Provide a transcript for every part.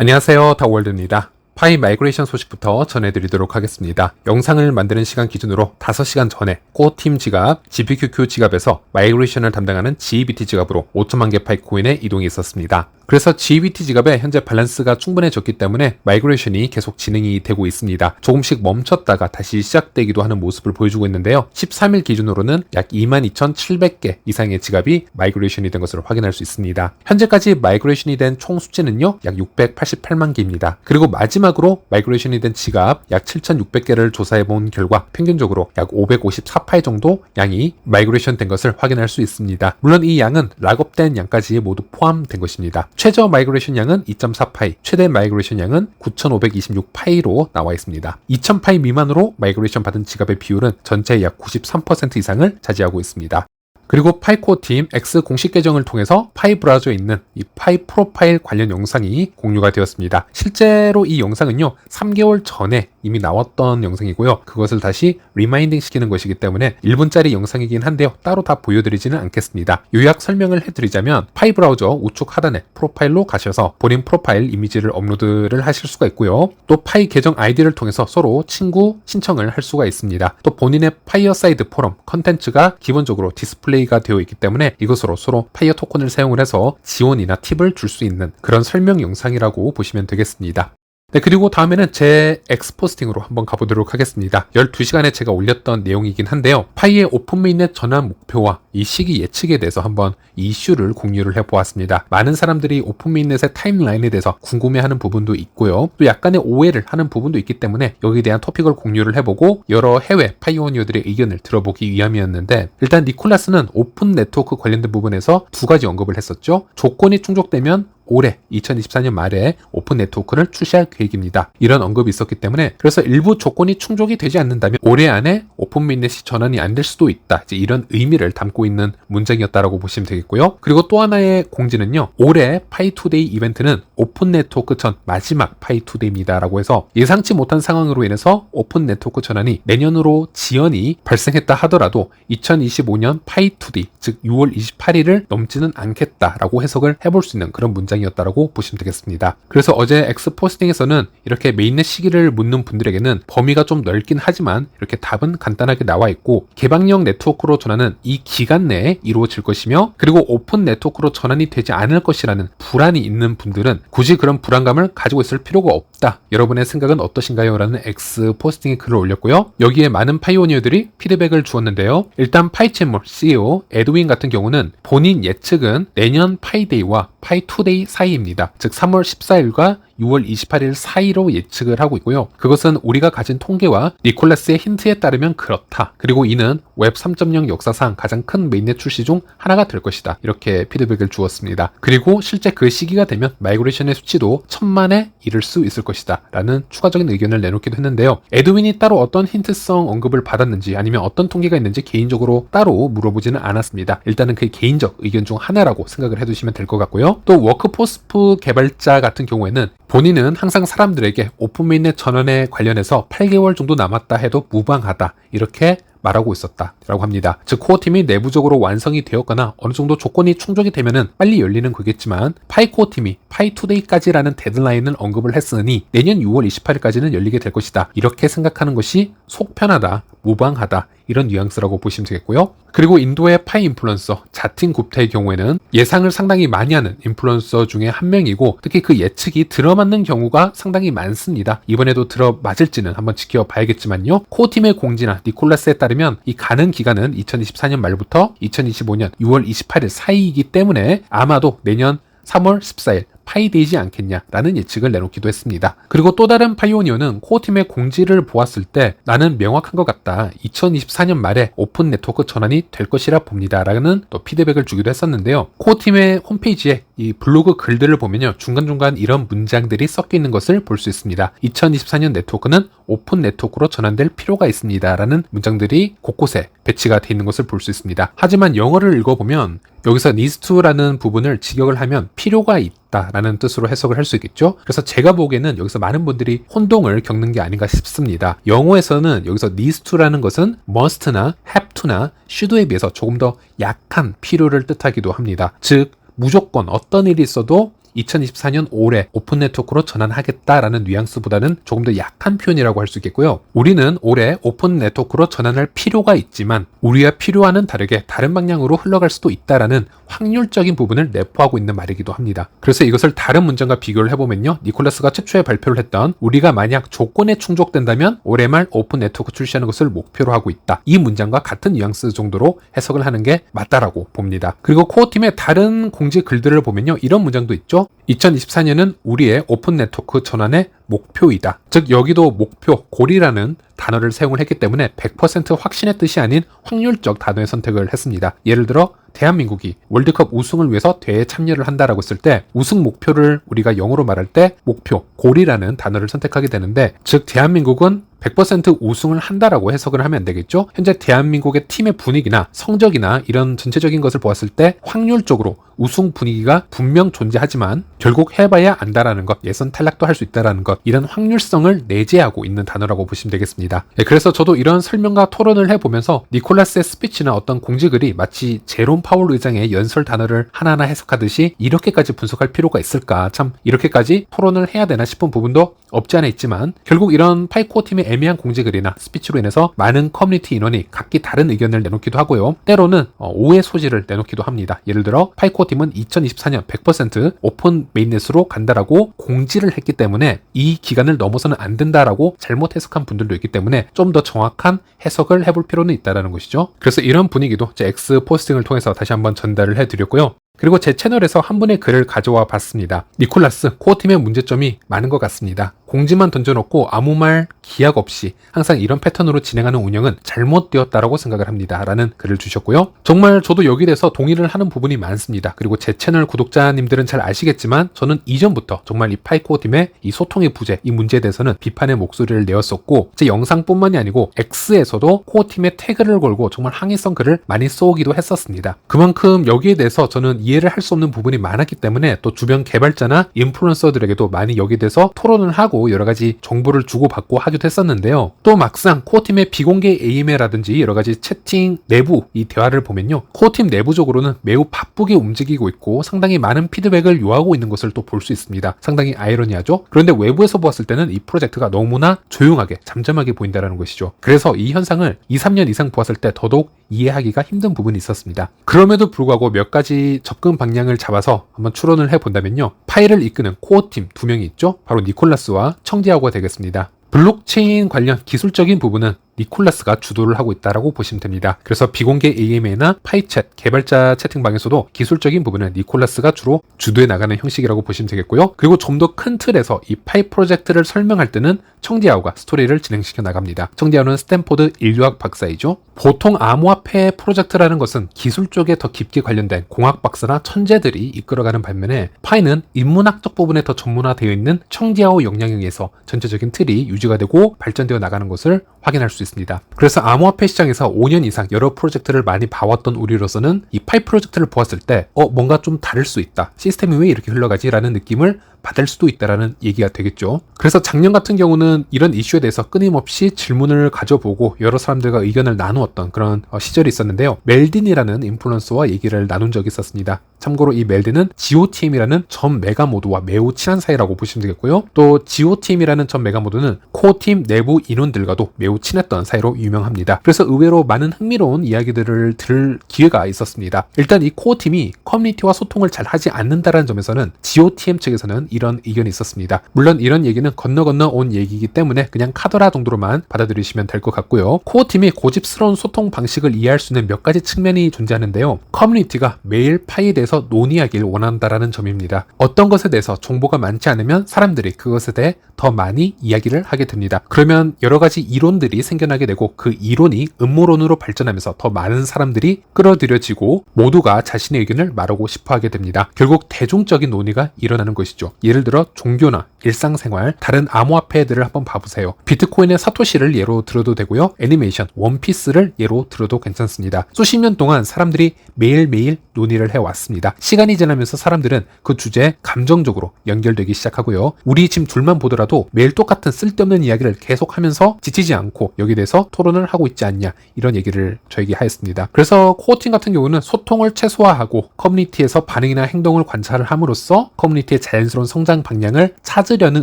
안녕하세요, 다월드입니다. 파이 마이그레이션 소식부터 전해드리도록 하겠습니다. 영상을 만드는 시간 기준으로 5시간 전에 코어팀 지갑, GPQQ 지갑에서 마이그레이션을 담당하는 GBT 지갑으로 5천만 개 파이 코인의 이동이 있었습니다. 그래서 GBT 지갑에 현재 밸런스가 충분해졌기 때문에 마이그레이션이 계속 진행이 되고 있습니다. 조금씩 멈췄다가 다시 시작되기도 하는 모습을 보여주고 있는데요. 13일 기준으로는 약 22,700개 이상의 지갑이 마이그레이션이 된 것으로 확인할 수 있습니다. 현재까지 마이그레이션이 된 총 숫자는요, 약 688만 개입니다. 그리고 마지막으로 마이그레이션이 된 지갑 약 7,600개를 조사해본 결과 평균적으로 약 554파이 정도 양이 마이그레이션 된 것을 확인할 수 있습니다. 물론 이 양은 락업된 양까지 모두 포함된 것입니다. 최저 마이그레이션 양은 2.4파이, 최대 마이그레이션 양은 9,526파이로 나와 있습니다. 2,000파이 미만으로 마이그레이션 받은 지갑의 비율은 전체의 약 93% 이상을 차지하고 있습니다. 그리고 파이코어팀 X 공식 계정을 통해서 파이 브라우저에 있는 이 파이 프로파일 관련 영상이 공유가 되었습니다. 실제로 이 영상은요, 3개월 전에 이미 나왔던 영상이고요. 그것을 다시 리마인딩 시키는 것이기 때문에 1분짜리 영상이긴 한데요. 따로 다 보여드리지는 않겠습니다. 요약 설명을 해드리자면 파이 브라우저 우측 하단에 프로파일로 가셔서 본인 프로파일 이미지를 업로드를 하실 수가 있고요. 또 파이 계정 아이디를 통해서 서로 친구 신청을 할 수가 있습니다. 또 본인의 파이어사이드 포럼 컨텐츠가 기본적으로 디스플레이가 되어 있기 때문에 이것으로 서로 파이어 토큰을 사용을 해서 지원이나 팁을 줄 수 있는 그런 설명 영상이라고 보시면 되겠습니다. 네, 그리고 다음에는 제 엑스포스팅으로 한번 가보도록 하겠습니다. 12시간에 제가 올렸던 내용이긴 한데요. 파이의 오픈 메인넷 전환 목표와 이 시기 예측에 대해서 한번 이슈를 공유를 해보았습니다. 많은 사람들이 오픈 메인넷의 타임라인에 대해서 궁금해하는 부분도 있고요. 또 약간의 오해를 하는 부분도 있기 때문에 여기에 대한 토픽을 공유를 해보고 여러 해외 파이오니어들의 의견을 들어보기 위함이었는데, 일단 니콜라스는 오픈 네트워크 관련된 부분에서 두 가지 언급을 했었죠. 조건이 충족되면 올해 2024년 말에 오픈 네트워크를 출시할 계획입니다. 이런 언급이 있었기 때문에, 그래서 일부 조건이 충족이 되지 않는다면 올해 안에 오픈 메인넷이 전환이 안 될 수도 있다, 이제 이런 의미를 담고 있는 문장이었다라고 보시면 되겠고요. 그리고 또 하나의 공지는요, 올해 파이투데이 이벤트는 오픈 네트워크 전 마지막 파이투데이입니다 라고 해서 예상치 못한 상황으로 인해서 오픈 네트워크 전환이 내년으로 지연이 발생했다 하더라도 2025년 파이투데이, 즉 6월 28일을 넘지는 않겠다라고 해석을 해볼 수 있는 그런 문장이었다라고 보시면 되겠습니다. 그래서 어제 엑스포스팅에서는 이렇게 메인넷 시기를 묻는 분들에게는 범위가 좀 넓긴 하지만 이렇게 답은 간단하게 나와 있고, 개방형 네트워크로 전환은 이 기간 내에 이루어질 것이며, 그리고 오픈 네트워크로 전환이 되지 않을 것이라는 불안이 있는 분들은 굳이 그런 불안감을 가지고 있을 필요가 없다. 여러분의 생각은 어떠신가요? 라는 엑스포스팅에 글을 올렸고요. 여기에 많은 파이오니어들이 피드백을 주었는데요. 일단 파이채몰 CEO 에드윈 같은 경우는 본인 예측은 내년 파이데이와 파이투데이 사이입니다. 즉 3월 14일과 6월 28일 사이로 예측을 하고 있고요. 그것은 우리가 가진 통계와 니콜라스의 힌트에 따르면 그렇다. 그리고 이는 웹 3.0 역사상 가장 큰 메인넷 출시 중 하나가 될 것이다. 이렇게 피드백을 주었습니다. 그리고 실제 그 시기가 되면 마이그레이션의 수치도 1000만에 이를 수 있을 것이다 라는 추가적인 의견을 내놓기도 했는데요. 에드윈이 따로 어떤 힌트성 언급을 받았는지 아니면 어떤 통계가 있는지 개인적으로 따로 물어보지는 않았습니다. 일단은 그게 개인적 의견 중 하나라고 생각을 해두시면 될 것 같고요. 또 워크포스프 개발자 같은 경우에는 본인은 항상 사람들에게 오픈 메인넷 전환에 관련해서 8개월 정도 남았다 해도 무방하다, 이렇게 말하고 있었다라고 합니다. 즉 코어팀이 내부적으로 완성이 되었거나 어느 정도 조건이 충족이 되면은 빨리 열리는 거겠지만, 파이 코어팀이 파이투데이까지라는 데드라인을 언급을 했으니 내년 6월 28일까지는 열리게 될 것이다, 이렇게 생각하는 것이 속 편하다, 무방하다, 이런 뉘앙스라고 보시면 되겠고요. 그리고 인도의 파이 인플루언서 자틴 굽타의 경우에는 예상을 상당히 많이 하는 인플루언서 중에 한 명이고, 특히 그 예측이 들어맞는 경우가 상당히 많습니다. 이번에도 들어맞을지는 한번 지켜봐야겠지만요. 코어팀의 공지나 니콜라스에 따르면 이 가능 기간은 2024년 말부터 2025년 6월 28일 사이이기 때문에 아마도 내년 3월 14일 파이되지 않겠냐라는 예측을 내놓기도 했습니다. 그리고 또 다른 파이오니어는 코어팀의 공지를 보았을 때 나는 명확한 것 같다, 2024년 말에 오픈 네트워크 전환이 될 것이라 봅니다 라는 또 피드백을 주기도 했었는데요. 코어팀의 홈페이지에 이 블로그 글들을 보면요, 중간중간 이런 문장들이 섞여 있는 것을 볼 수 있습니다. 2024년 네트워크는 오픈 네트워크로 전환될 필요가 있습니다 라는 문장들이 곳곳에 배치가 되어 있는 것을 볼 수 있습니다. 하지만 영어를 읽어보면 여기서 needs to라는 부분을 직역을 하면 필요가 있다라는 뜻으로 해석을 할 수 있겠죠. 그래서 제가 보기에는 여기서 많은 분들이 혼동을 겪는 게 아닌가 싶습니다. 영어에서는 여기서 needs to라는 것은 must나 have to나 should에 비해서 조금 더 약한 필요를 뜻하기도 합니다. 즉 무조건 어떤 일이 있어도 2024년 올해 오픈 네트워크로 전환하겠다라는 뉘앙스보다는 조금 더 약한 표현이라고 할 수 있겠고요. 우리는 올해 오픈 네트워크로 전환할 필요가 있지만 우리와 필요와는 다르게 다른 방향으로 흘러갈 수도 있다라는 확률적인 부분을 내포하고 있는 말이기도 합니다. 그래서 이것을 다른 문장과 비교를 해보면요. 니콜라스가 최초에 발표를 했던 우리가 만약 조건에 충족된다면 올해 말 오픈 네트워크 출시하는 것을 목표로 하고 있다. 이 문장과 같은 뉘앙스 정도로 해석을 하는 게 맞다라고 봅니다. 그리고 코어팀의 다른 공지 글들을 보면요. 이런 문장도 있죠. 2024년은 우리의 오픈 네트워크 전환의 목표이다. 즉 여기도 목표, 골이라는 단어를 사용을 했기 때문에 100% 확신의 뜻이 아닌 확률적 단어의 선택을 했습니다. 예를 들어 대한민국이 월드컵 우승을 위해서 대회에 참여를 한다라고 했을 때 우승 목표를 우리가 영어로 말할 때 목표, 골이라는 단어를 선택하게 되는데 즉 대한민국은 100% 우승을 한다라고 해석을 하면 안 되겠죠? 현재 대한민국의 팀의 분위기나 성적이나 이런 전체적인 것을 보았을 때 확률적으로 우승 분위기가 분명 존재하지만 결국 해봐야 안다라는 것, 예선 탈락도 할 수 있다라는 것, 이런 확률성을 내재하고 있는 단어라고 보시면 되겠습니다. 그래서 저도 이런 설명과 토론을 해보면서 니콜라스의 스피치나 어떤 공지글이 마치 제롬 파월 의장의 연설 단어를 하나하나 해석하듯이 이렇게까지 분석할 필요가 있을까, 참 이렇게까지 토론을 해야 되나 싶은 부분도 없지 않아 있지만 결국 이런 파이코어 팀의 애매한 공지글이나 스피치로 인해서 많은 커뮤니티 인원이 각기 다른 의견을 내놓기도 하고요. 때로는 오해 소지를 내놓기도 합니다. 예를 들어 파이코어 팀은 2024년 100% 오픈 메인넷으로 간다라고 공지를 했기 때문에 이 기간을 넘어서는 안 된다라고 잘못 해석한 분들도 있기 때문에 좀 더 정확한 해석을 해볼 필요는 있다는 것이죠. 그래서 이런 분위기도 제 X 포스팅을 통해서 다시 한번 전달을 해드렸고요. 그리고 제 채널에서 한 분의 글을 가져와 봤습니다. 니콜라스, 코어팀의 문제점이 많은 것 같습니다. 공지만 던져놓고 아무 말 기약 없이 항상 이런 패턴으로 진행하는 운영은 잘못되었다라고 생각을 합니다. 라는 글을 주셨고요. 정말 저도 여기에 대해서 동의를 하는 부분이 많습니다. 그리고 제 채널 구독자님들은 잘 아시겠지만 저는 이전부터 정말 이 파이코어팀의 이 소통의 부재, 이 문제에 대해서는 비판의 목소리를 내었었고 제 영상뿐만이 아니고 X에서도 코어팀의 태그를 걸고 정말 항의성 글을 많이 써오기도 했었습니다. 그만큼 여기에 대해서 저는 이해를 할 수 없는 부분이 많았기 때문에 또 주변 개발자나 인플루언서들에게도 많이 여기에 대해서 토론을 하고 여러 가지 정보를 주고받고 하기도 했었는데요. 또 막상 코어팀의 비공개 AMA라든지 여러 가지 채팅 내부 이 대화를 보면요. 코어팀 내부적으로는 매우 바쁘게 움직이고 있고 상당히 많은 피드백을 요하고 있는 것을 또 볼 수 있습니다. 상당히 아이러니하죠. 그런데 외부에서 보았을 때는 이 프로젝트가 너무나 조용하게 잠잠하게 보인다는 것이죠. 그래서 이 현상을 2, 3년 이상 보았을 때 더더욱 이해하기가 힘든 부분이 있었습니다. 그럼에도 불구하고 몇 가지 접근 방향을 잡아서 한번 추론을 해본다면요. 파일을 이끄는 코어팀 2명이 있죠. 바로 니콜라스와 청지하고가 되겠습니다. 블록체인 관련 기술적인 부분은 니콜라스가 주도를 하고 있다고 보시면 됩니다. 그래서 비공개 AMA나 파이챗, 개발자 채팅방에서도 기술적인 부분은 니콜라스가 주로 주도해 나가는 형식이라고 보시면 되겠고요. 그리고 좀 더 큰 틀에서 이 파이 프로젝트를 설명할 때는 청디아오가 스토리를 진행시켜 나갑니다. 청디아오는 스탠포드 인류학 박사이죠. 보통 암호화폐 프로젝트라는 것은 기술 쪽에 더 깊게 관련된 공학 박사나 천재들이 이끌어가는 반면에 파이는 인문학적 부분에 더 전문화되어 있는 청디아오 역량에 의해서 전체적인 틀이 유지가 되고 발전되어 나가는 것을 확인할 수 있습니다. 그래서 암호화폐 시장에서 5년 이상 여러 프로젝트를 많이 봐왔던 우리로서는 이 파이 프로젝트를 보았을 때 뭔가 좀 다를 수 있다. 시스템이 왜 이렇게 흘러가지? 라는 느낌을 받을 수도 있다라는 얘기가 되겠죠. 그래서 작년 같은 경우는 이런 이슈에 대해서 끊임없이 질문을 가져보고 여러 사람들과 의견을 나누었던 그런 시절이 있었는데요. 멜딘이라는 인플루언서와 얘기를 나눈 적이 있었습니다. 참고로 이 멜딘은 GOTM이라는 전 메가모드와 매우 친한 사이라고 보시면 되겠고요. 또 GOTM이라는 전 메가모드는 코어팀 내부 인원들과도 매우 친했던 사이로 유명합니다. 그래서 의외로 많은 흥미로운 이야기들을 들을 기회가 있었습니다. 일단 이 코어팀이 커뮤니티와 소통을 잘 하지 않는다는 점에서는 GOTM 측에서는 이런 의견이 있었습니다. 물론 이런 얘기는 건너 온 얘기이기 때문에 그냥 카더라 정도로만 받아들이시면 될 것 같고요. 코어팀이 고집스러운 소통 방식을 이해할 수 있는 몇 가지 측면이 존재하는데요. 커뮤니티가 매일 파이에 대해서 논의하길 원한다라는 점입니다. 어떤 것에 대해서 정보가 많지 않으면 사람들이 그것에 대해 더 많이 이야기를 하게 됩니다. 그러면 여러 가지 이론들이 생겨나게 되고 그 이론이 음모론으로 발전하면서 더 많은 사람들이 끌어들여지고 모두가 자신의 의견을 말하고 싶어 하게 됩니다. 결국 대중적인 논의가 일어나는 것이죠. 예를 들어 종교나 일상생활, 다른 암호화폐들을 한번 봐보세요. 비트코인의 사토시를 예로 들어도 되고요. 애니메이션, 원피스를 예로 들어도 괜찮습니다. 수십 년 동안 사람들이 매일매일 논의를 해왔습니다. 시간이 지나면서 사람들은 그 주제에 감정적으로 연결되기 시작하고요. 우리 지금 둘만 보더라도 매일 똑같은 쓸데없는 이야기를 계속하면서 지치지 않고 여기에 대해서 토론을 하고 있지 않냐, 이런 얘기를 저에게 하였습니다. 그래서 코어팀 같은 경우는 소통을 최소화하고 커뮤니티에서 반응이나 행동을 관찰을 함으로써 커뮤니티의 자연스러운 성장 방향을 찾으려는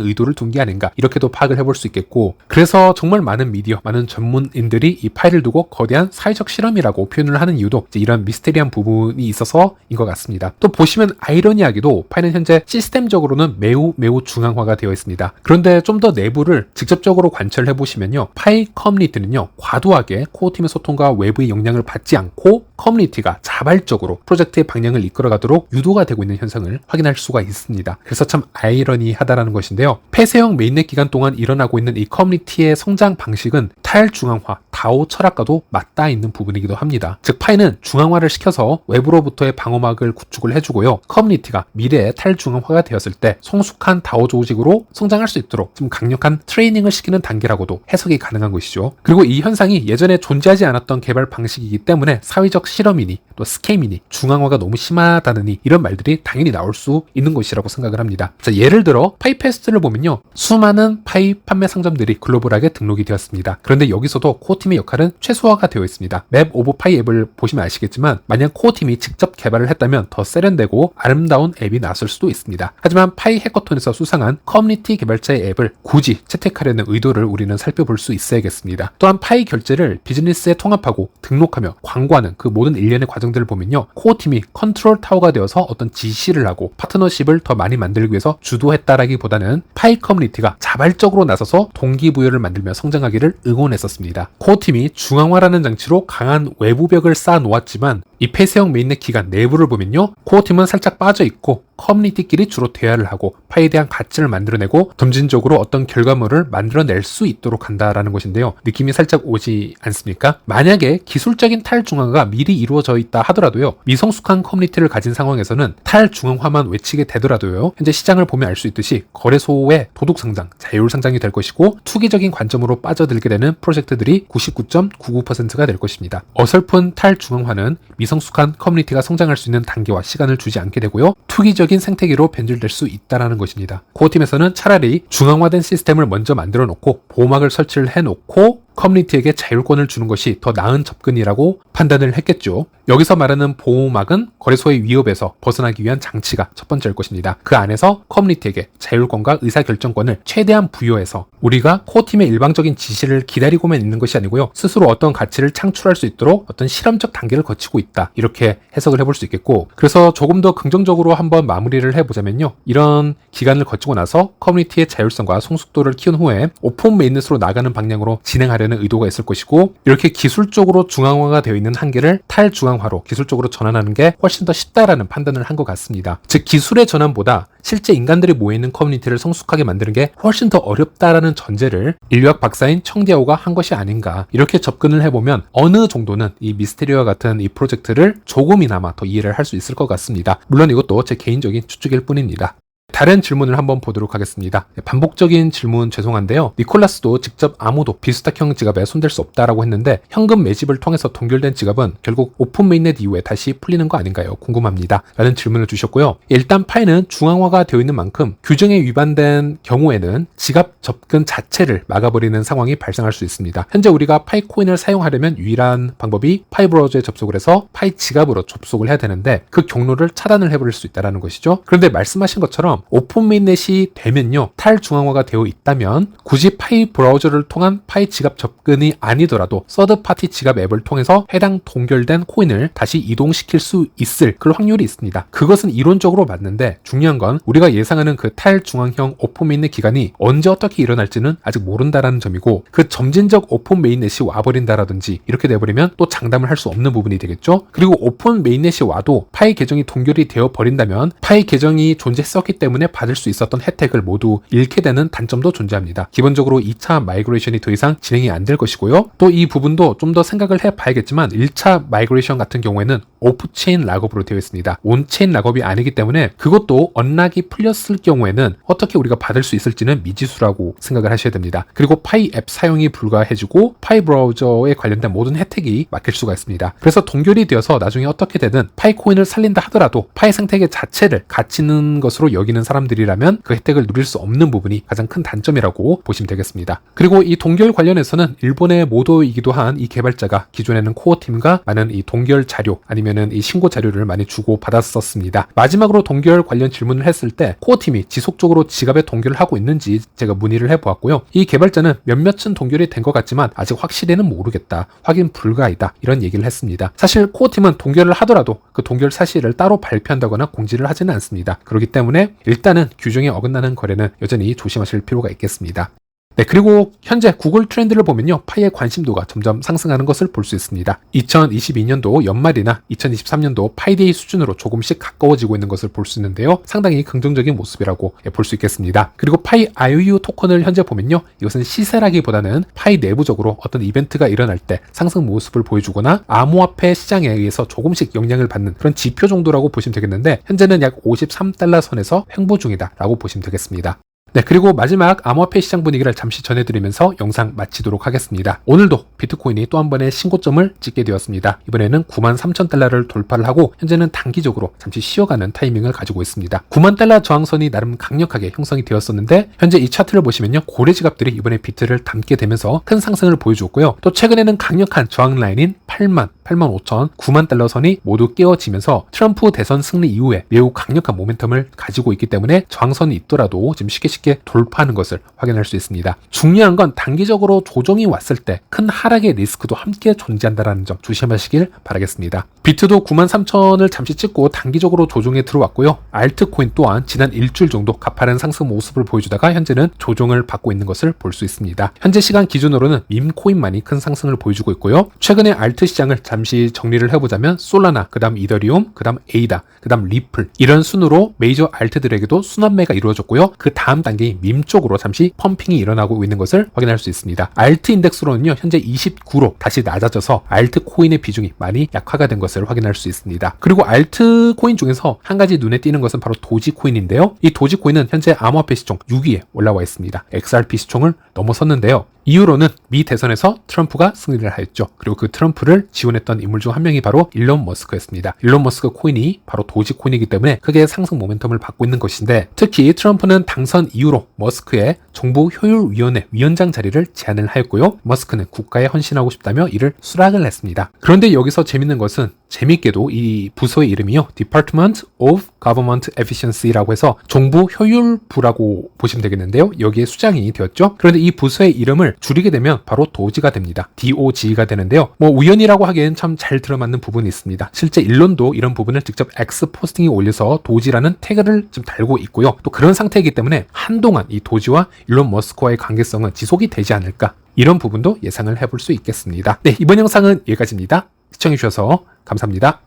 의도를 둔 게 아닌가, 이렇게도 파악을 해볼 수 있겠고, 그래서 정말 많은 미디어, 많은 전문인들이 이 파일을 두고 거대한 사회적 실험이라고 표현을 하는 이유도 이런 미스테리한 부분이 있어서인 것 같습니다. 또 보시면 아이러니하게도 파일은 현재 시스템적으로는 매우 중앙화가 되어 있습니다. 그런데 좀 더 내부를 직접적으로 관찰해 보시면요, 파일 커뮤니티는요, 과도하게 코어팀의 소통과 외부의 영향을 받지 않고 커뮤니티가 자발적으로 프로젝트의 방향을 이끌어가도록 유도가 되고 있는 현상을 확인할 수가 있습니다. 그래서 참 아이러니하다라는 것인데요. 폐쇄형 메인넷 기간 동안 일어나고 있는 이 커뮤니티의 성장 방식은 탈중앙화, 다오 철학과도 맞닿아 있는 부분이기도 합니다. 즉 파이는 중앙화를 시켜서 외부로부터의 방어막을 구축을 해주고요. 커뮤니티가 미래에 탈중앙화가 되었을 때 성숙한 다오 조직으로 성장할 수 있도록 좀 강력한 트레이닝을 시키는 단계라고도 해석이 가능한 것이죠. 그리고 이 현상이 예전에 존재하지 않았던 개발 방식이기 때문에 사회적 실험이니 또 스캠이니 중앙화가 너무 심하다느니 이런 말들이 당연히 나올 수 있는 것이라고 생각을 합니다. 자, 예를 들어 파이페스트를 보면요, 수많은 파이 판매 상점들이 글로벌하게 등록이 되었습니다. 그런데 여기서도 코어팀의 역할은 최소화가 되어 있습니다. 맵 오브 파이 앱을 보시면 아시겠지만 만약 코어팀이 직접 개발을 했다면 더 세련되고 아름다운 앱이 나왔을 수도 있습니다. 하지만 파이 해커톤에서 수상한 커뮤니티 개발자의 앱을 굳이 채택하려는 의도를 우리는 살펴볼 수 있어야겠습니다. 또한 파이 결제를 비즈니스에 통합하고 등록하며 광고하는 그 모든 일련의 과정들을 보면요, 코어팀이 컨트롤 타워가 되어서 어떤 지시를 하고 파트너십을 더 많이 만들기 위해서 주도했다라기보다는 파이 커뮤니티가 자발적으로 나서서 동기부여를 만들며 성장하기를 응원했었습니다. 코어팀이 중앙화라는 장치로 강한 외부벽을 쌓아 놓았지만 이 폐쇄형 메인넷 기간 내부를 보면요, 코어팀은 살짝 빠져있고 커뮤니티끼리 주로 대화를 하고 파이에 대한 가치를 만들어내고 점진적으로 어떤 결과물을 만들어낼 수 있도록 한다라는 것인데요. 느낌이 살짝 오지 않습니까? 만약에 기술적인 탈중앙화가 미리 이루어져 있다 하더라도요, 미성숙한 커뮤니티를 가진 상황에서는 탈중앙화만 외치게 되더라도요, 현재 시장을 보면 알 수 있듯이 거래소의 도덕성장, 자율성장이 될 것이고 투기적인 관점으로 빠져들게 되는 프로젝트들이 99.99%가 될 것입니다. 어설픈 탈중앙화는 미성숙한 커뮤니티가 성장할 수 있는 단계와 시간을 주지 않게 되고요, 투기적인 생태계로 변질될 수 있다는 것입니다. 코어팀에서는 차라리 중앙화된 시스템을 먼저 만들어 놓고 보호막을 설치를 해놓고 커뮤니티에게 자율권을 주는 것이 더 나은 접근이라고 판단을 했겠죠. 여기서 말하는 보호막은 거래소의 위협에서 벗어나기 위한 장치가 첫 번째일 것입니다. 그 안에서 커뮤니티에게 자율권과 의사결정권을 최대한 부여해서 우리가 코어팀의 일방적인 지시를 기다리고만 있는 것이 아니고요, 스스로 어떤 가치를 창출할 수 있도록 어떤 실험적 단계를 거치고 있다, 이렇게 해석을 해볼 수 있겠고, 그래서 조금 더 긍정적으로 한번 마무리를 해보자면요, 이런 기간을 거치고 나서 커뮤니티의 자율성과 성숙도를 키운 후에 오픈 메인넷으로 나가는 방향으로 진행하려는 의도가 있을 것이고, 이렇게 기술적으로 중앙화가 되어 있는 한계를 탈중앙화로 기술적으로 전환하는 게 훨씬 더 쉽다라는 판단을 한 것 같습니다. 즉 기술의 전환보다 실제 인간들이 모여있는 커뮤니티를 성숙하게 만드는 게 훨씬 더 어렵다라는 전제를 인류학 박사인 청디아오가 한 것이 아닌가, 이렇게 접근을 해보면 어느 정도는 이 미스테리와 같은 이 프로젝트를 조금이나마 더 이해를 할 수 있을 것 같습니다. 물론 이것도 제 개인적인 추측일 뿐입니다. 다른 질문을 한번 보도록 하겠습니다. 반복적인 질문 죄송한데요, 니콜라스도 직접 아무도 비스탁형 지갑에 손댈 수 없다라고 했는데 현금 매집을 통해서 동결된 지갑은 결국 오픈 메인넷 이후에 다시 풀리는 거 아닌가요? 궁금합니다. 라는 질문을 주셨고요. 일단 파이는 중앙화가 되어 있는 만큼 규정에 위반된 경우에는 지갑 접근 자체를 막아버리는 상황이 발생할 수 있습니다. 현재 우리가 파이 코인을 사용하려면 유일한 방법이 파이 브라우저에 접속을 해서 파이 지갑으로 접속을 해야 되는데 그 경로를 차단을 해버릴 수 있다는 것이죠. 그런데 말씀하신 것처럼 오픈 메인넷이 되면요, 탈중앙화가 되어 있다면 굳이 파이 브라우저를 통한 파이 지갑 접근이 아니더라도 서드 파티 지갑 앱을 통해서 해당 동결된 코인을 다시 이동시킬 수 있을 그런 확률이 있습니다. 그것은 이론적으로 맞는데 중요한 건 우리가 예상하는 그 탈중앙형 오픈 메인넷 기간이 언제 어떻게 일어날지는 아직 모른다라는 점이고, 그 점진적 오픈 메인넷이 와버린다라든지 이렇게 돼버리면 또 장담을 할 수 없는 부분이 되겠죠. 그리고 오픈 메인넷이 와도 파이 계정이 동결이 되어 버린다면 파이 계정이 존재했었기 때문에 때문에 받을 수 있었던 혜택을 모두 잃게 되는 단점도 존재합니다. 기본적으로 2차 마이그레이션이 더 이상 진행이 안 될 것이고요. 또 이 부분도 좀 더 생각을 해봐야겠지만 1차 마이그레이션 같은 경우에는 오프체인 락업으로 되어 있습니다. 온체인 락업이 아니기 때문에 그것도 언락이 풀렸을 경우에는 어떻게 우리가 받을 수 있을지는 미지수라고 생각을 하셔야 됩니다. 그리고 파이 앱 사용이 불가해지고 파이 브라우저에 관련된 모든 혜택이 막힐 수가 있습니다. 그래서 동결이 되어서 나중에 어떻게 되든 파이 코인을 살린다 하더라도 파이 생태계 자체를 가치 있는 것으로 여기는 사람들이라면 그 혜택을 누릴 수 없는 부분이 가장 큰 단점이라고 보시면 되겠습니다. 그리고 이 동결 관련해서는 일본의 모도이기도 한 이 개발자가 기존에는 코어팀과 많은 이 동결 자료 아니면은 이 신고 자료를 많이 주고 받았었습니다. 마지막으로 동결 관련 질문을 했을 때 코어팀이 지속적으로 지갑에 동결을 하고 있는지 제가 문의를 해보았고요. 이 개발자는 몇몇은 동결이 된 것 같지만 아직 확실히는 모르겠다. 확인 불가이다. 이런 얘기를 했습니다. 사실 코어팀은 동결을 하더라도 그 동결 사실을 따로 발표한다거나 공지를 하지는 않습니다. 그렇기 때문에 일단은 규정에 어긋나는 거래는 여전히 조심하실 필요가 있겠습니다. 네, 그리고 현재 구글 트렌드를 보면요. 파이의 관심도가 점점 상승하는 것을 볼 수 있습니다. 2022년도 연말이나 2023년도 파이데이 수준으로 조금씩 가까워지고 있는 것을 볼 수 있는데요. 상당히 긍정적인 모습이라고 볼 수 있겠습니다. 그리고 파이 IOU 토큰을 현재 보면요. 이것은 시세라기보다는 파이 내부적으로 어떤 이벤트가 일어날 때 상승 모습을 보여주거나 암호화폐 시장에 의해서 조금씩 영향을 받는 그런 지표 정도라고 보시면 되겠는데 현재는 약 53달러 선에서 횡보 중이다라고 보시면 되겠습니다. 네, 그리고 마지막 암호화폐 시장 분위기를 잠시 전해드리면서 영상 마치도록 하겠습니다. 오늘도 비트코인이 또 한 번의 신고점을 찍게 되었습니다. 이번에는 93,000달러를 돌파를 하고 현재는 단기적으로 잠시 쉬어가는 타이밍을 가지고 있습니다. 90,000달러 저항선이 나름 강력하게 형성이 되었었는데 현재 이 차트를 보시면요. 고래 지갑들이 이번에 비트를 담게 되면서 큰 상승을 보여주었고요. 또 최근에는 강력한 저항 라인인 85,000, 90,000달러 선이 모두 깨어지면서 트럼프 대선 승리 이후에 매우 강력한 모멘텀을 가지고 있기 때문에 저항선이 있더라도 지금 쉽게 돌파하는 것을 확인할 수 있습니다. 중요한 건 단기적으로 조정이 왔을 때 큰 하락의 리스크도 함께 존재한다는 점 조심하시길 바라겠습니다. 비트도 93,000을 잠시 찍고 단기적으로 조정에 들어왔고요. 알트코인 또한 지난 일주일 정도 가파른 상승 모습을 보여주다가 현재는 조정을 받고 있는 것을 볼 수 있습니다. 현재 시간 기준으로는 밈코인만이 큰 상승을 보여주고 있고요. 최근에 알트 시장을 잠시 정리를 해보자면 솔라나, 그 다음 이더리움, 그 다음 에이다, 그 다음 리플 이런 순으로 메이저 알트들에게도 순환매가 이루어졌고요. 그 다음 단계인 밈 쪽으로 잠시 펌핑이 일어나고 있는 것을 확인할 수 있습니다. 알트 인덱스로는요. 현재 29로 다시 낮아져서 알트 코인의 비중이 많이 약화가 된 것을 확인할 수 있습니다. 그리고 알트 코인 중에서 한 가지 눈에 띄는 것은 바로 도지 코인인데요. 이 도지 코인은 현재 암호화폐 시총 6위에 올라와 있습니다. XRP 시총을 넘어섰는데요. 이후로는 미 대선에서 트럼프가 승리를 하였죠. 그리고 그 트럼프를 지원했던 인물 중 한 명이 바로 일론 머스크였습니다. 일론 머스크 코인이 바로 도지 코인이기 때문에 크게 상승 모멘텀을 받고 있는 것인데 특히 트럼프는 당선 이후로 머스크의 정부 효율위원회 위원장 자리를 제안을 하였고요. 머스크는 국가에 헌신하고 싶다며 이를 수락을 했습니다. 그런데 여기서 재밌는 것은 재밌게도 이 부서의 이름이요. Department of Government Efficiency라고 해서 정부 효율부라고 보시면 되겠는데요. 여기에 수장이 되었죠. 그런데 이 부서의 이름을 줄이게 되면 바로 도지가 됩니다. DOG가 되는데요. 우연이라고 하기엔 참 잘 들어맞는 부분이 있습니다. 실제 일론도 이런 부분을 직접 X 포스팅에 올려서 도지라는 태그를 좀 달고 있고요. 또 그런 상태이기 때문에 한동안 이 도지와 일론 머스크와의 관계성은 지속이 되지 않을까 이런 부분도 예상을 해볼 수 있겠습니다. 네, 이번 영상은 여기까지입니다. 시청해주셔서 감사합니다.